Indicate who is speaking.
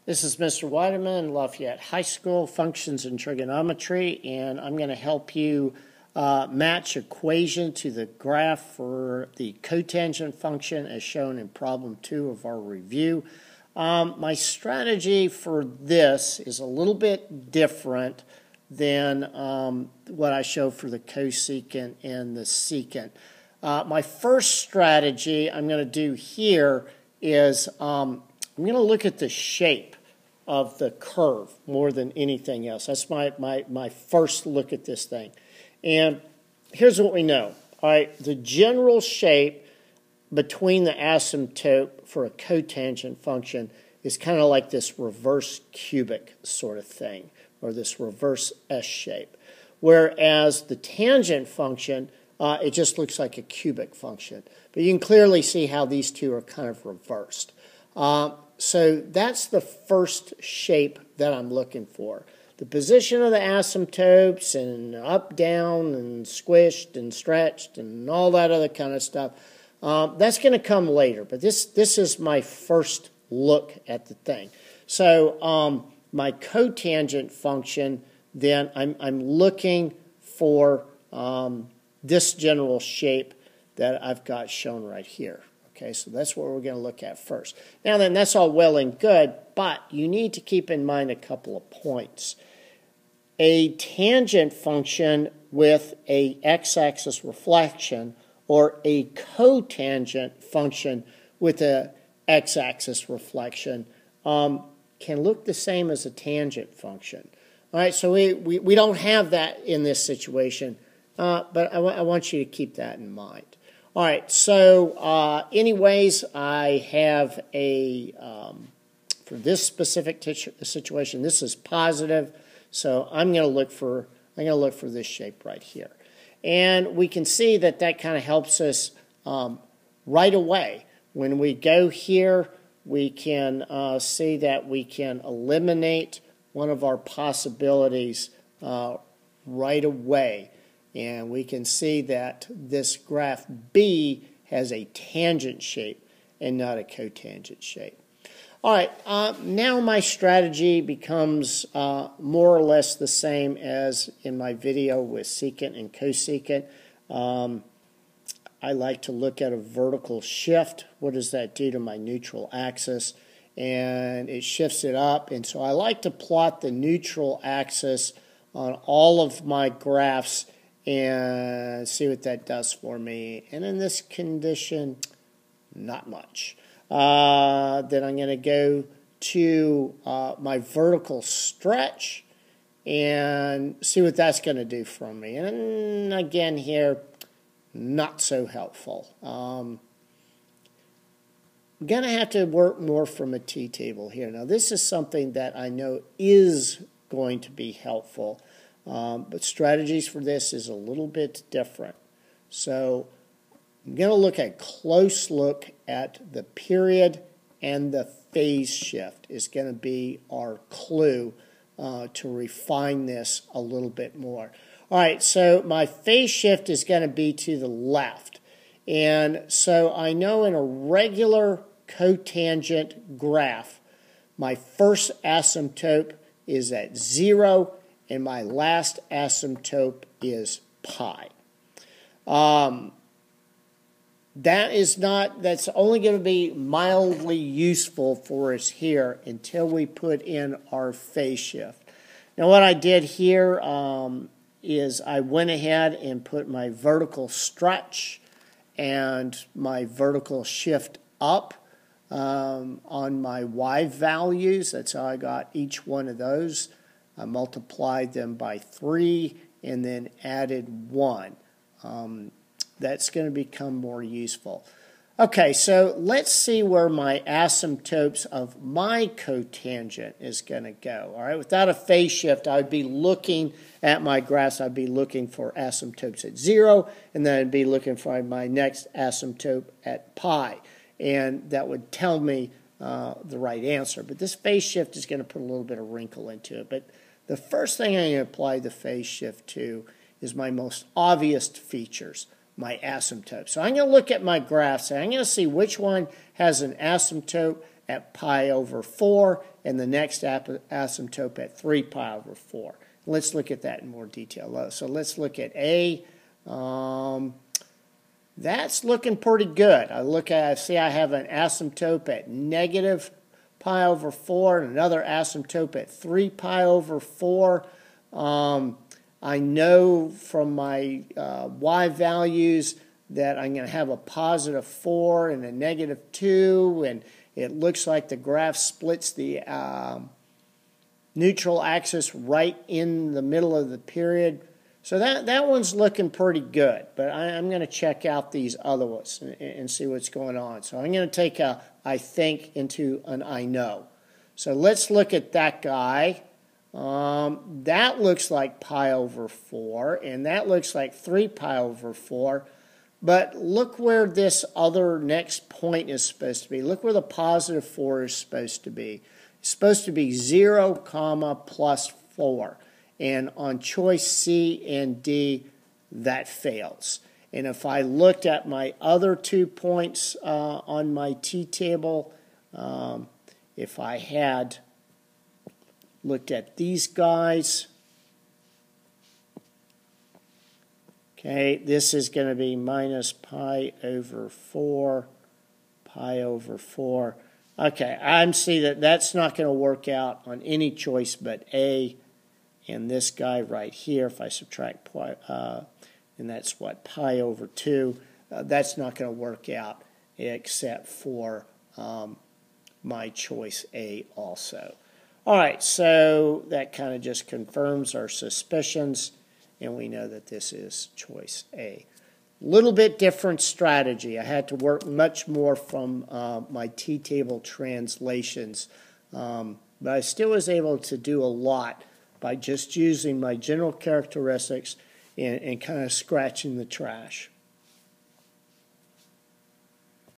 Speaker 1: This is Mr. Weideman, Lafayette High School, Functions in Trigonometry, and I'm going to help you match equation to the graph for the cotangent function as shown in problem 2 of our review. My strategy for this is a little bit different than what I showed for the cosecant and the secant. My first strategy I'm going to do here is I'm going to look at the shape of the curve more than anything else. That's my first look at this thing. And here's what we know. All right, the general shape between the asymptote for a cotangent function is kind of like this reverse cubic sort of thing, or this reverse S shape. Whereas the tangent function, it just looks like a cubic function. But you can clearly see how these two are kind of reversed. So that's the first shape that I'm looking for. The position of the asymptotes and up, down, and squished and stretched and all that other kind of stuff, that's going to come later. But this is my first look at the thing. So my cotangent function, then I'm looking for this general shape that I've got shown right here. Okay, so that's what we're going to look at first. Now then, that's all well and good, but you need to keep in mind a couple of points. A tangent function with a x-axis reflection or a cotangent function with a x-axis reflection can look the same as a tangent function. All right, so we don't have that in this situation, but I want you to keep that in mind. All right, so anyways, I have a, for this specific situation, this is positive, so I'm going to look for this shape right here. And we can see that that kind of helps us right away. When we go here, we can see that we can eliminate one of our possibilities right away. And we can see that this graph B has a tangent shape and not a cotangent shape. All right, now my strategy becomes more or less the same as in my video with secant and cosecant. I like to look at a vertical shift. What does that do to my neutral axis? And it shifts it up. And so I like to plot the neutral axis on all of my graphs and see what that does for me. And in this condition, not much. Then I'm going to go to my vertical stretch and see what that's going to do for me. And again here, not so helpful. I'm going to have to work more from a t-table here. Now this is something that I know is going to be helpful. But strategies for this is a little bit different. So I'm going to look at a close look at the period, and the phase shift is going to be our clue to refine this a little bit more. All right, so my phase shift is going to be to the left. And so I know in a regular cotangent graph, my first asymptote is at 0, and my last asymptote is pi. That's only going to be mildly useful for us here until we put in our phase shift. Now what I did here is I went ahead and put my vertical stretch and my vertical shift up on my y values. That's how I got each one of those. I multiplied them by 3 and then added 1. That's going to become more useful. Okay, so let's see where my asymptotes of my cotangent is going to go. All right, without a phase shift, I'd be looking at my graphs. I'd be looking for asymptotes at 0, and then I'd be looking for my next asymptote at pi. And that would tell me the right answer. But this phase shift is going to put a little bit of wrinkle into it. But the first thing I'm going to apply the phase shift to is my most obvious features, my asymptote. So I'm going to look at my graphs and I'm going to see which one has an asymptote at pi over 4 and the next asymptote at 3 pi over 4. Let's look at that in more detail. So let's look at A. That's looking pretty good. I see I have an asymptote at negative pi over 4 and another asymptote at 3 pi over 4. I know from my y values that I'm going to have a positive 4 and a negative 2, and it looks like the graph splits the neutral axis right in the middle of the period. So that one's looking pretty good, but I'm going to check out these other ones and see what's going on. So I'm going to take a I think into an I know. So let's look at that guy. That looks like pi over 4, and that looks like 3 pi over 4. But look where this other next point is supposed to be. Look where the positive 4 is supposed to be. It's supposed to be 0, comma, plus 4. And on choice C and D, that fails. And if I looked at my other 2 points on my t-table, if I had looked at these guys, okay, this is going to be minus pi over 4, pi over 4. Okay, I see that that's not going to work out on any choice but A. And this guy right here, if I subtract pi, and that's what, pi over 2, that's not going to work out except for my choice A also. All right, so that kind of just confirms our suspicions, and we know that this is choice A. Little bit different strategy. I had to work much more from my t-table translations, but I still was able to do a lot by just using my general characteristics and kind of scratching the trash.